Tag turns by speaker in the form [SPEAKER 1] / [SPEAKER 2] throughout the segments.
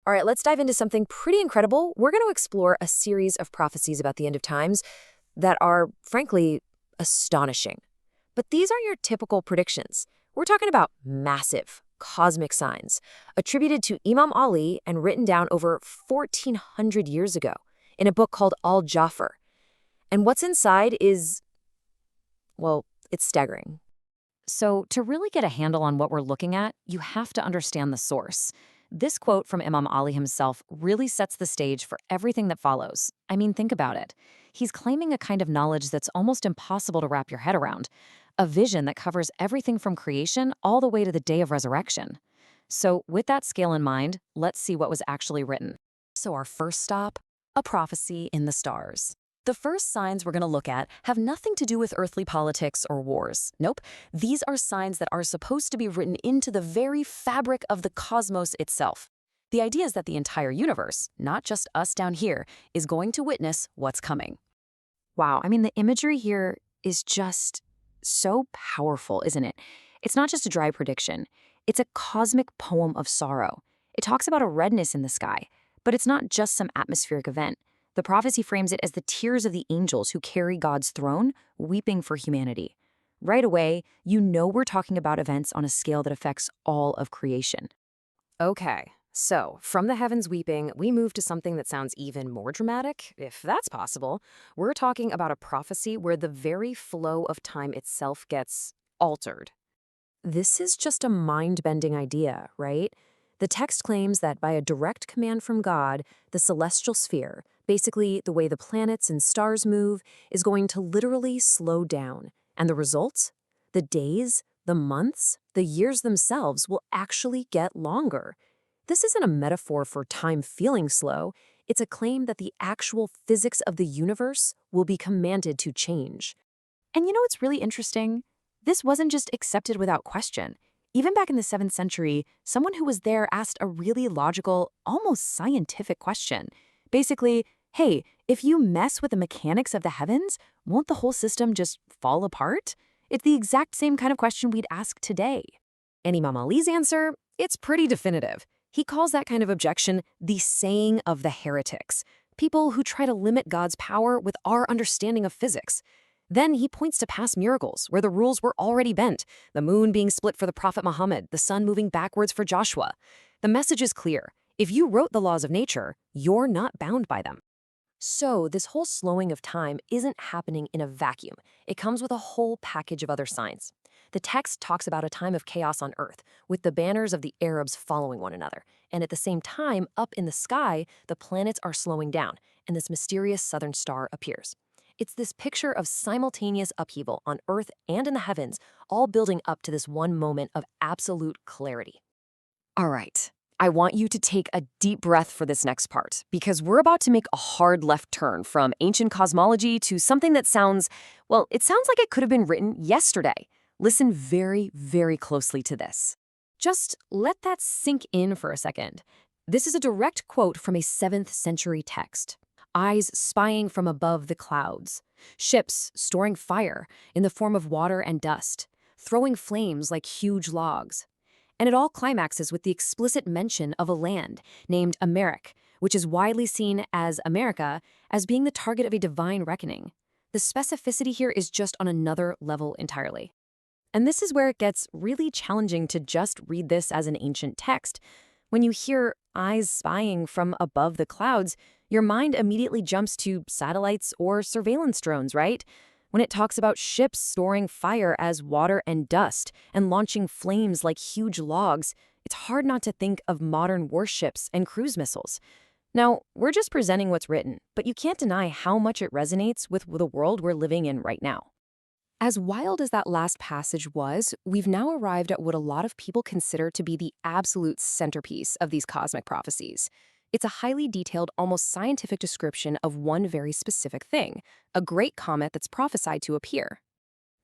[SPEAKER 1] All right, let's dive into something pretty incredible. We're going to explore a series of prophecies about the end of times that are, frankly, astonishing. But these aren't your typical predictions. We're talking about massive, cosmic signs attributed to Imam Ali and written down over 1,400 years ago in a book called Al-Jafr. And what's inside is, well, it's staggering.
[SPEAKER 2] So, to really get a handle on what we're looking at, you have to understand the source. This quote from Imam Ali himself really sets the stage for everything that follows. I mean, think about it. He's claiming a kind of knowledge that's almost impossible to wrap your head around, a vision that covers everything from creation all the way to the day of resurrection. So, with that scale in mind, let's see what was actually written. So, our first stop, a prophecy in the stars. The first signs we're going to look at have nothing to do with earthly politics or wars. Nope, these are signs that are supposed to be written into the very fabric of the cosmos itself. The idea is that the entire universe, not just us down here, is going to witness what's coming. Wow, I mean, the imagery here is just so powerful, isn't it? It's not just a dry prediction. It's a cosmic poem of sorrow. It talks about a redness in the sky, but it's not just some atmospheric event. The prophecy frames it as the tears of the angels who carry God's throne, weeping for humanity. Right away, you know we're talking about events on a scale that affects all of creation.
[SPEAKER 1] Okay, so from the heavens weeping, we move to something that sounds even more dramatic, if that's possible. We're talking about a prophecy where the very flow of time itself gets altered. This is just a mind-bending idea, right? The text claims that by a direct command from God, the celestial sphere, basically the way the planets and stars move, is going to literally slow down. And the results? The days, the months, the years themselves will actually get longer. This isn't a metaphor for time feeling slow. It's a claim that the actual physics of the universe will be commanded to change.
[SPEAKER 2] And you know what's really interesting? This wasn't just accepted without question. Even back in the 7th century, someone who was there asked a really logical, almost scientific question. Basically, hey, if you mess with the mechanics of the heavens, won't the whole system just fall apart? It's the exact same kind of question we'd ask today.
[SPEAKER 1] And Imam Ali's answer? It's pretty definitive. He calls that kind of objection the saying of the heretics, people who try to limit God's power with our understanding of physics. Then he points to past miracles where the rules were already bent, the moon being split for the Prophet Muhammad, the sun moving backwards for Joshua. The message is clear. If you wrote the laws of nature, you're not bound by them. So this whole slowing of time isn't happening in a vacuum. It comes with a whole package of other signs. The text talks about a time of chaos on Earth, with the banners of the Arabs following one another. And at the same time, up in the sky, the planets are slowing down, and this mysterious southern star appears. It's this picture of simultaneous upheaval on Earth and in the heavens, all building up to this one moment of absolute clarity. All right, I want you to take a deep breath for this next part, because we're about to make a hard left turn from ancient cosmology to something that sounds, well, it sounds like it could have been written yesterday. Listen very, very closely to this. Just let that sink in for a second. This is a direct quote from a 7th century text. Eyes spying from above the clouds, ships storing fire in the form of water and dust, throwing flames like huge logs. And it all climaxes with the explicit mention of a land named Amerik, which is widely seen as America as being the target of a divine reckoning. The specificity here is just on another level entirely. And this is where it gets really challenging to just read this as an ancient text. When you hear eyes spying from above the clouds, your mind immediately jumps to satellites or surveillance drones, right? When it talks about ships storing fire as water and dust and launching flames like huge logs, it's hard not to think of modern warships and cruise missiles. Now, we're just presenting what's written, but you can't deny how much it resonates with the world we're living in right now. As wild as that last passage was, we've now arrived at what a lot of people consider to be the absolute centerpiece of these cosmic prophecies. It's a highly detailed, almost scientific description of one very specific thing, a great comet that's prophesied to appear.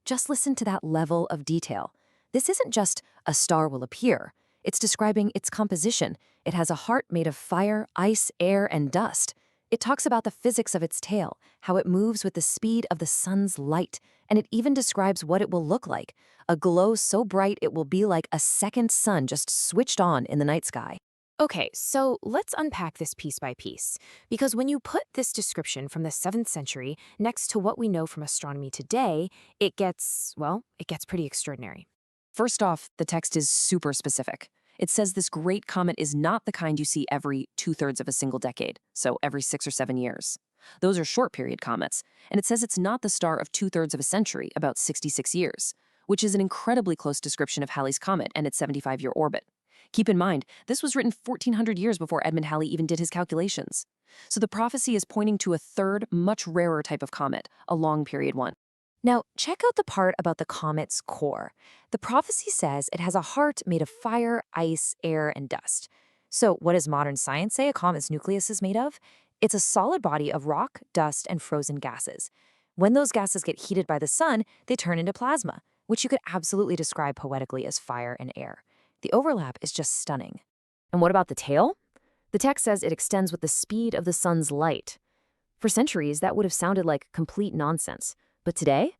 [SPEAKER 1] Just listen to that level of detail. This isn't just a star will appear. It's describing its composition. It has a heart made of fire, ice, air, and dust. It talks about the physics of its tail, how it moves with the speed of the sun's light, and it even describes what it will look like, a glow so bright it will be like a second sun just switched on in the night sky.
[SPEAKER 3] Okay, so let's unpack this piece by piece. Because when you put this description from the 7th century next to what we know from astronomy today, it gets pretty extraordinary.
[SPEAKER 2] First off, the text is super specific. It says this great comet is not the kind you see every two-thirds of a single decade, so every 6 or 7 years. Those are short period comets, and it says it's not the star of two-thirds of a century, about 66 years, which is an incredibly close description of Halley's comet and its 75-year orbit. Keep in mind, this was written 1400 years before Edmund Halley even did his calculations. So the prophecy is pointing to a third, much rarer type of comet, a long period one.
[SPEAKER 1] Now, check out the part about the comet's core. The prophecy says it has a heart made of fire, ice, air, and dust. So, what does modern science say a comet's nucleus is made of? It's a solid body of rock, dust, and frozen gases. When those gases get heated by the sun, they turn into plasma, which you could absolutely describe poetically as fire and air. The overlap is just stunning. And what about the tail? The text says it extends with the speed of the sun's light. For centuries, that would have sounded like complete nonsense. But today,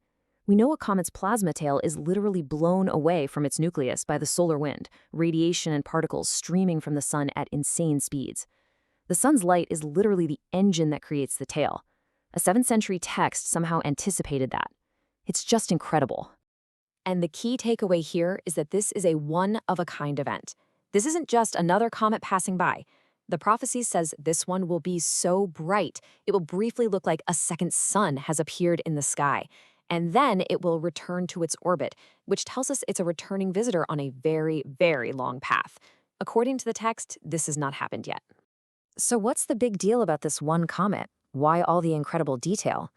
[SPEAKER 1] we know a comet's plasma tail is literally blown away from its nucleus by the solar wind, radiation and particles streaming from the sun at insane speeds. The sun's light is literally the engine that creates the tail. A 7th century text somehow anticipated that. It's just incredible. And the key takeaway here is that this is a one-of-a-kind event. This isn't just another comet passing by. The prophecy says this one will be so bright, it will briefly look like a second sun has appeared in the sky. And then it will return to its orbit, which tells us it's a returning visitor on a very, very long path. According to the text, this has not happened yet. So what's the big deal about this one comet? Why all the incredible detail?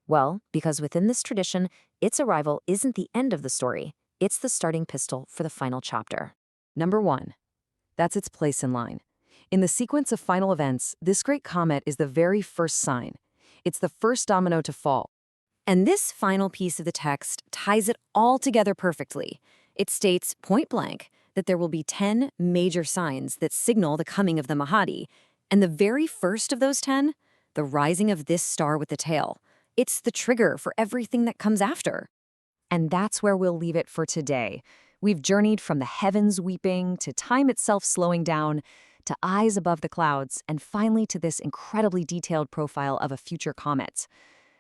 [SPEAKER 1] Well, because within this tradition, its arrival isn't the end of the story. It's the starting pistol for the final chapter.
[SPEAKER 2] Number 1. That's its place in line. In the sequence of final events, this great comet is the very first sign. It's the first domino to fall.
[SPEAKER 1] And this final piece of the text ties it all together perfectly. It states point blank that there will be 10 major signs that signal the coming of the Mahdi. And the very first of those 10, the rising of this star with the tail, it's the trigger for everything that comes after. And that's where we'll leave it for today. We've journeyed from the heavens weeping to time itself slowing down, to eyes above the clouds, and finally to this incredibly detailed profile of a future comet.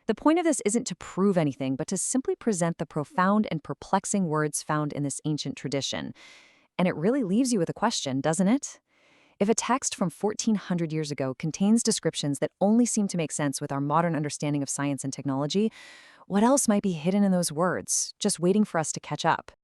[SPEAKER 1] The point of this isn't to prove anything, but to simply present the profound and perplexing words found in this ancient tradition. And it really leaves you with a question, doesn't it? If a text from 1400 years ago contains descriptions that only seem to make sense with our modern understanding of science and technology, what else might be hidden in those words, just waiting for us to catch up?